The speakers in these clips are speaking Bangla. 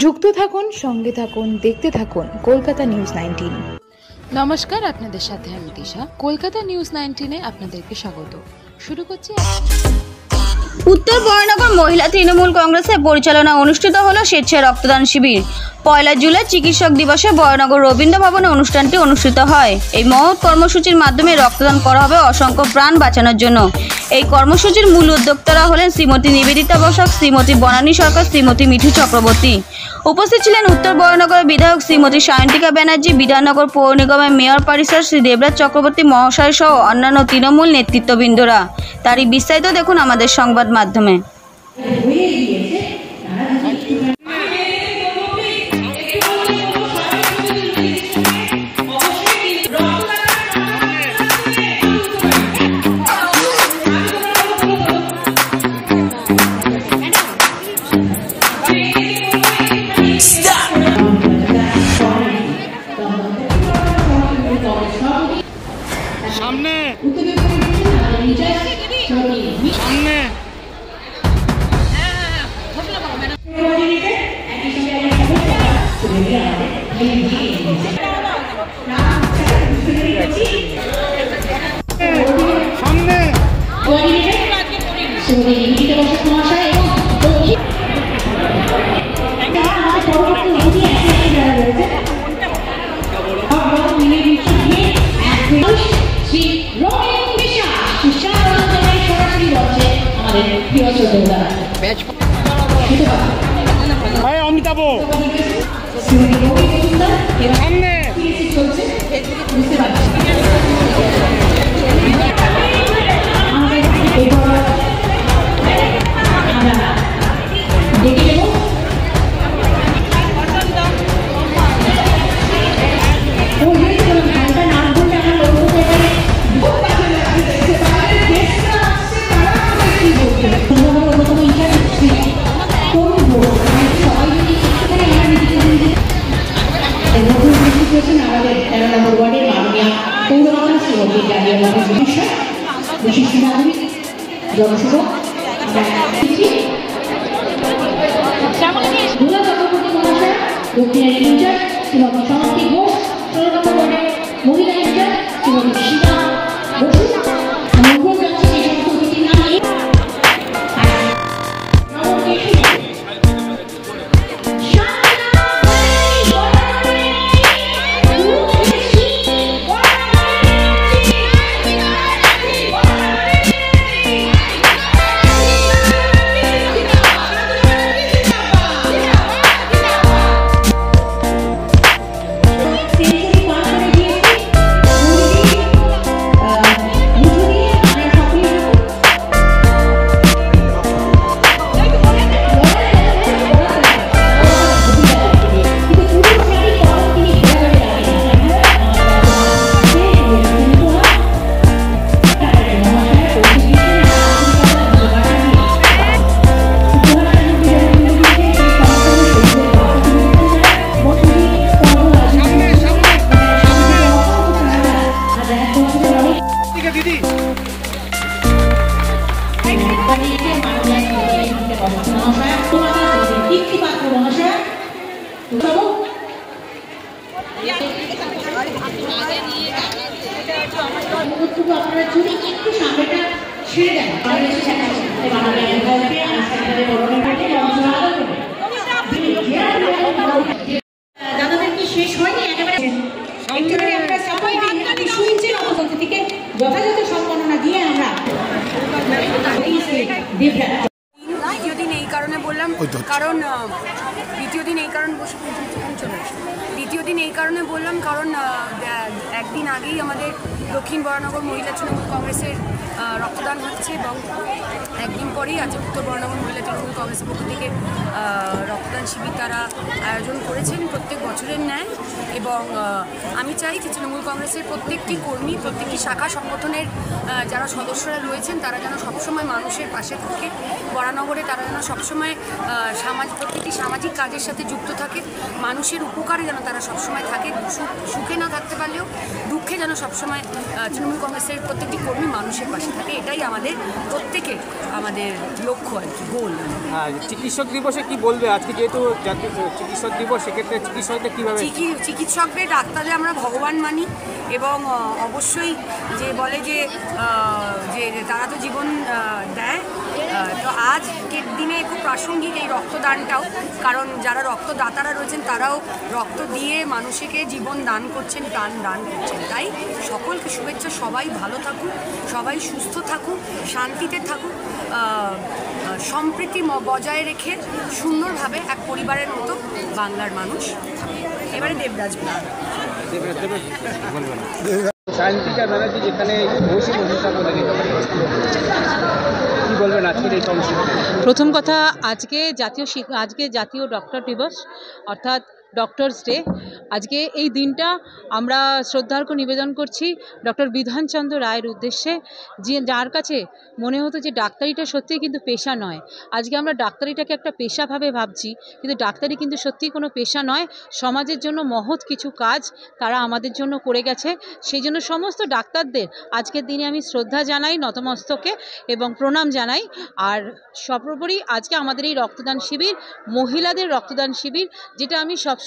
যুক্ত থাকুন, সঙ্গে থাকুন, দেখতে থাকুন কলকাতা নিউজ 19। নমস্কার, আপনাদের সাথে আমি দিশা। কলকাতা নিউজ 19-এ আপনাদেরকে স্বাগত। শুরু করছি। উত্তর বরানগর মহিলা তৃণমূল কংগ্রেসের পরিচালনা অনুষ্ঠিত হলো স্বেচ্ছায় রক্তদান শিবির। 1 জুলাই চিকিৎসক দিবসে বরানগর রবীন্দ্র ভবনে অনুষ্ঠানটি অনুষ্ঠিত হয়। এই মহৎ কর্মসূচির মাধ্যমে রক্তদান করা হবে অসংখ্য প্রাণ বাঁচানোর জন্য। এই কর্মসূচির মূল উদ্যোক্তারা হলেন শ্রীমতী নিবেদিতা বসাক, শ্রীমতী বনানী সরকার, শ্রীমতী মিঠু চক্রবর্তী। উপস্থিত ছিলেন উত্তর বরানগরের বিধায়ক শ্রীমতী সায়ন্তিকা ব্যানার্জি, বিধাননগর পৌর নিগমের মেয়র পরিষদ শ্রী দেবরাজ চক্রবর্তী মহাশয় সহ অন্যান্য তৃণমূল নেতৃত্ববৃন্দরা। তারই বিস্তারিত দেখুন আমাদের সংবাদ মাধ্যমে। সামনে সামনে অমিতাভ সামনে জনসেবক দক্ষিণের ইনচার্জ শ্রীমতী সমষ্টি ঘোষ, 16 নম্বর ওয়ার্ডের মহিলা ইনচার্জ শ্রীমতী সীতা বসু। আমি অনুরোধ করছি এই সমস্ত অতিথির নাম নিয়ে আপনারা যদি একটু সামনেটা ছেড়ে দেন দাদাদের কি শেষ হয়নি একেবারে একটুখানি আমরা সবাই শুনছেন অপসংস্কৃতিকে যথাযথ সম্মাননা দিয়ে আমরা দ্বিতীয় দিন এই কারণে বললাম, কারণ দ্বিতীয় দিন এই কারণ দ্বিতীয় দিন এই কারণে বললাম কারণ একদিন আগেই আমাদের দক্ষিণ বরানগর মহিলা তৃণমূল কংগ্রেসের রক্তদান হচ্ছে এবং একদিন পরেই আজ উত্তর বরানগর মহিলা তৃণমূল কংগ্রেসের পক্ষ থেকে রক্তদান শিবির তারা আয়োজন করেছেন প্রত্যেক বছরের ন্যায়। এবং আমি চাই যে তৃণমূল কংগ্রেসের প্রত্যেকটি কর্মী, প্রত্যেকটি শাখা সংগঠনের যারা সদস্যরা রয়েছেন তারা যেন সবসময় মানুষের পাশে থাকে। বরানগরে তারা যেন সবসময় প্রত্যেকটি সামাজিক কাজের সাথে যুক্ত থাকে, মানুষের উপকারে যেন তারা সবসময় থাকে। সুখে না থাকতে পারলেও দুঃখে পক্ষে যেন সবসময় তৃণমূল কংগ্রেসের প্রত্যেকটি কর্মী মানুষের পাশে থাকে, এটাই আমাদের প্রত্যেকের আমাদের লক্ষ্য আর কি, গোল। চিকিৎসক দিবসে কি বলবে আজকে, যেহেতু জাতীয় চিকিৎসক দিবস, সেক্ষেত্রে চিকিৎসকদের কীভাবে? চিকিৎসকদের, ডাক্তারদের আমরা ভগবান মানি এবং অবশ্যই যে বলে যে তারা তো জীবন দেয়, তো আজকের দিনে খুব প্রাসঙ্গিক এই রক্তদানটাও, কারণ যারা রক্তদাতারা রয়েছেন তারাও রক্ত দিয়ে মানুষকে জীবন দান করছেন, দান করছেন। তাই সকলকে শুভেচ্ছা, সবাই ভালো থাকুক, সবাই সুস্থ থাকুক, শান্তিতে থাকুক, সম্প্রীতি বজায় রেখে সুন্দরভাবে এক পরিবারের মতো বাংলার মানুষ। এবারে দেবরাজ সায়ন্তিকা ব্যানার্জি যেখানে বসে কি বলবেন আজকের এই কর্মসূচি? প্রথম কথা, আজকে জাতীয় ডক্টর দিবস, অর্থাৎ ডক্টরস ডে। আজকে এই দিনটা আমরা শ্রদ্ধার্ঘ নিবেদন করছি ডক্টর বিধানচন্দ্র রায়ের উদ্দেশ্যে, যার কাছে মনে হতো যে ডাক্তারিটা সত্যিই কিন্তু পেশা নয়। আজকে আমরা ডাক্তারিটাকে একটা পেশাভাবে ভাবছি, কিন্তু ডাক্তারি কিন্তু সত্যিই কোনো পেশা নয়। সমাজের জন্য মহৎ কিছু কাজ তারা আমাদের জন্য করে গেছে। সেই জন্য সমস্ত ডাক্তারদের আজকের দিনে আমি শ্রদ্ধা জানাই, নতমস্তকে এবং প্রণাম জানাই। আর সর্বোপরি আজকে আমাদের এই রক্তদান শিবির, মহিলাদের রক্তদান শিবির, যেটা আমি সবসময়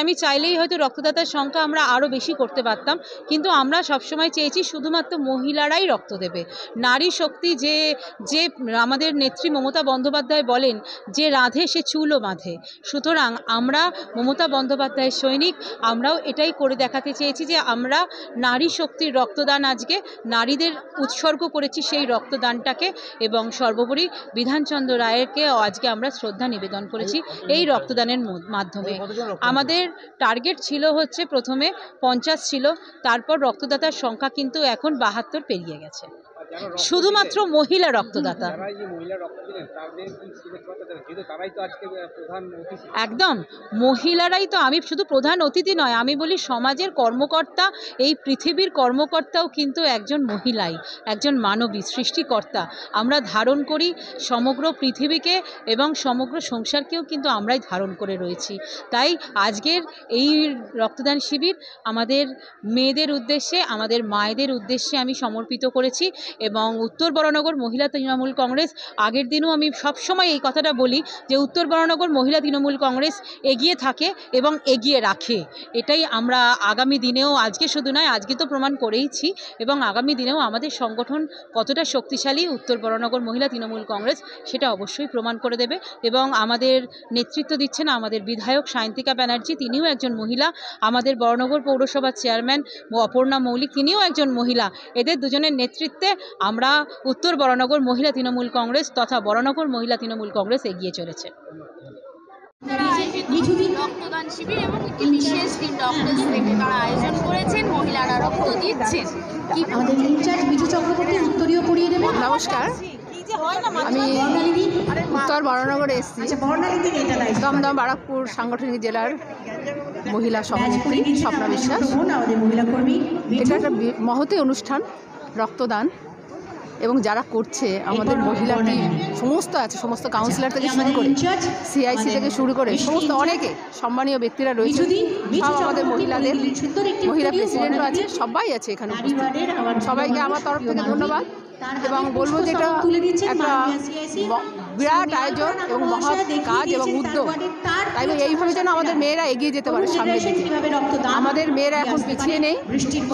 আমি চাইলেই হয়তো রক্তদাতার সংখ্যা আমরা আরও বেশি করতে পারতাম, কিন্তু আমরা সবসময় চেয়েছি শুধুমাত্র মহিলারাই রক্ত দেবে। নারী শক্তি, যে আমাদের নেত্রী মমতা বন্দ্যোপাধ্যায় বলেন যে রাধে সে চুলও বাঁধে। সুতরাং আমরা মমতা বন্দ্যোপাধ্যায়ের সৈনিক, আমরাও এটাই করে দেখাতে চেয়েছি যে আমরা নারী শক্তির রক্তদান, আজকে নারীদের উৎসর্গ করেছি সেই রক্তদানটাকে, এবং সর্বোপরি বিধানচন্দ্র রায়েরকে আজকে আমরা শ্রদ্ধা নিবেদন করেছি এই রক্তদানের মাধ্যমে। আমাদের টার্গেট ছিল হচ্ছে প্রথমে 50 ছিল, তারপর রক্তদাতার সংখ্যা কিন্তু এখন 72 পেরিয়ে গেছে, শুধুমাত্র মহিলা রক্তদাতা। একদম মহিলারাই তো, আমি শুধু প্রধান অতিথি নয়, আমি বলি সমাজের কর্মকর্তা, এই পৃথিবীর কর্মকর্তাও কিন্তু একজন মহিলাই, একজন মানবী সৃষ্টিকর্তা। আমরা ধারণ করি সমগ্র পৃথিবীকে এবং সমগ্র সংসারকেও কিন্তু আমরাই ধারণ করে রয়েছি। তাই আজকের এই রক্তদান শিবির আমাদের মেয়েদের উদ্দেশ্যে, আমাদের মায়েদের উদ্দেশ্যে আমি সমর্পিত করেছি। এবং উত্তর বরানগর মহিলা তৃণমূল কংগ্রেস, আগের দিনও আমি সবসময় এই কথাটা বলি যে উত্তর বরানগর মহিলা তৃণমূল কংগ্রেস এগিয়ে থাকে এবং এগিয়ে রাখে। এটাই আমরা আগামী দিনেও, আজকে শুধু নয়, আজকে তো প্রমাণ করেইছি, এবং আগামী দিনেও আমাদের সংগঠন কতটা শক্তিশালী উত্তর বরানগর মহিলা তৃণমূল কংগ্রেস সেটা অবশ্যই প্রমাণ করে দেবে। এবং আমাদের নেতৃত্ব দিচ্ছেন আমাদের বিধায়ক সায়ন্তিকা ব্যানার্জি, তিনিও একজন মহিলা। আমাদের বরানগর পৌরসভার চেয়ারম্যান অপর্ণা মৌলিক, তিনিও একজন মহিলা। এদের দুজনের নেতৃত্বে আমরা উত্তর বরানগর মহিলা তৃণমূল কংগ্রেস তথা বরানগর মহিলা তৃণমূল কংগ্রেস এগিয়ে চলেছে। রক্তদান শিবির এবং একটি বিশেষ দিন ডক্টরস থেকে তারা আয়োজন করেছেন, মহিলারা রক্ত দিচ্ছেন। কি আমাদের ইনচার্জ বিজু চক্রবর্তী উত্তরীয় পড়িয়ে দেবেন। নমস্কার, আমি উত্তর বরানগর এসছি, দমদম বারাকপুর সাংগঠনিক জেলার মহিলা সভানেত্রী স্বপ্না বিশ্বাস। এটা একটা মহতী অনুষ্ঠান, রক্তদান, এবং যারা করছে আমাদের মহিলা টিম সমস্ত আছে, সমস্ত কাউন্সিলর থেকে শুরু করে সিআইসি থেকে শুরু করে সমস্ত অনেকে সম্মানীয় ব্যক্তিরা রয়েছে, সব আমাদের মহিলাদের, মহিলা প্রেসিডেন্টও আছে, সবাই আছে এখানে উপস্থিত। সবাইকে আমার তরফ থেকে ধন্যবাদ, এবং বলবো যে এটা একটা বিরাট আয়োজন এবং মহৎ কাজ এবং উদ্যোগ। তাই এইভাবে যেন আমাদের মেয়েরা এগিয়ে যেতে পারে সামনের দিকে। আমাদের মেয়েরা এখন পিছিয়ে নেই,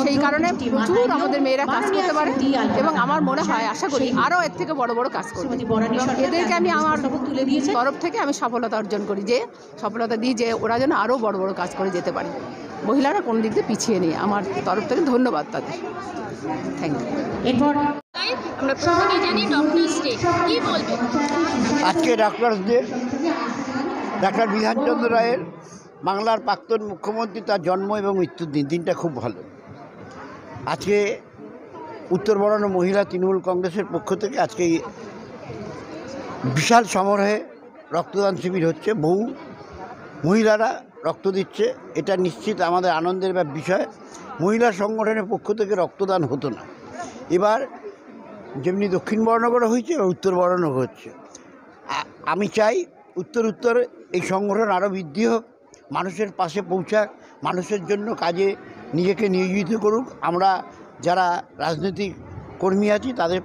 সেই কারণে প্রচুর আমাদের মেয়েরা কাজ করতে পারে, এবং আমার মনে হয়, আশা করি আরও এর থেকে বড় বড় কাজ করবে। এদেরকে আমি আমার তরফ থেকে আমি সফলতা অর্জন করি, যে সফলতা দিই যে ওরা যেন আরও বড় বড় কাজ করে যেতে পারে। মহিলারা কোনো দিক দিয়ে পিছিয়ে নেই, আমার তরফ থেকে ধন্যবাদ তাদের। Thank you. এরপর আমরা প্রথমে জানি ডক্টরস ডে, কি বলবেন? আজকে ডক্টরস ডে, ডাক্তার বিধানচন্দ্র রায়ের, বাংলার প্রাক্তন মুখ্যমন্ত্রী, তার জন্ম এবং মৃত্যুর দিন। দিনটা খুব ভালো। আজকে উত্তর বরানগর মহিলা তৃণমূল কংগ্রেসের পক্ষ থেকে আজকে বিশাল সমারোহে রক্তদান শিবির হচ্ছে। বহু মহিলারা রক্ত দিচ্ছে, এটা নিশ্চিত আমাদের আনন্দের বিষয়। মহিলা সংগঠনের পক্ষ থেকে রক্তদান হতো না, এবার যেমনি দক্ষিণ বরানগরে হয়েছে এবং উত্তর বরানগর হচ্ছে। আমি চাই উত্তর এই সংগঠন আরও বৃদ্ধি হোক, মানুষের পাশে পৌঁছাক, মানুষের জন্য কাজে নিজেকে নিয়োজিত করুক। আমরা যারা রাজনৈতিক কর্মী আছি তাদের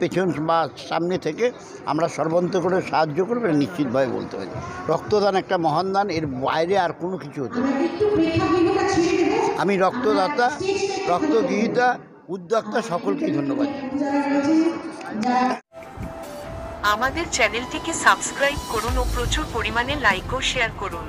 পেছন বা সামনে থেকে আমরা সর্বান্ত করে সাহায্য করবো, এটা নিশ্চিতভাবে বলতে পারি। রক্তদান একটা মহান দান, এর বাইরে আর কোনো কিছু হতে পারে। আমি রক্তদাতা, রক্তগ্রহীতা, উদ্যোক্তা সকলকেই ধন্যবাদ। আমাদের চ্যানেলটিকে সাবস্ক্রাইব করুন ও প্রচুর পরিমাণে লাইক ও শেয়ার করুন।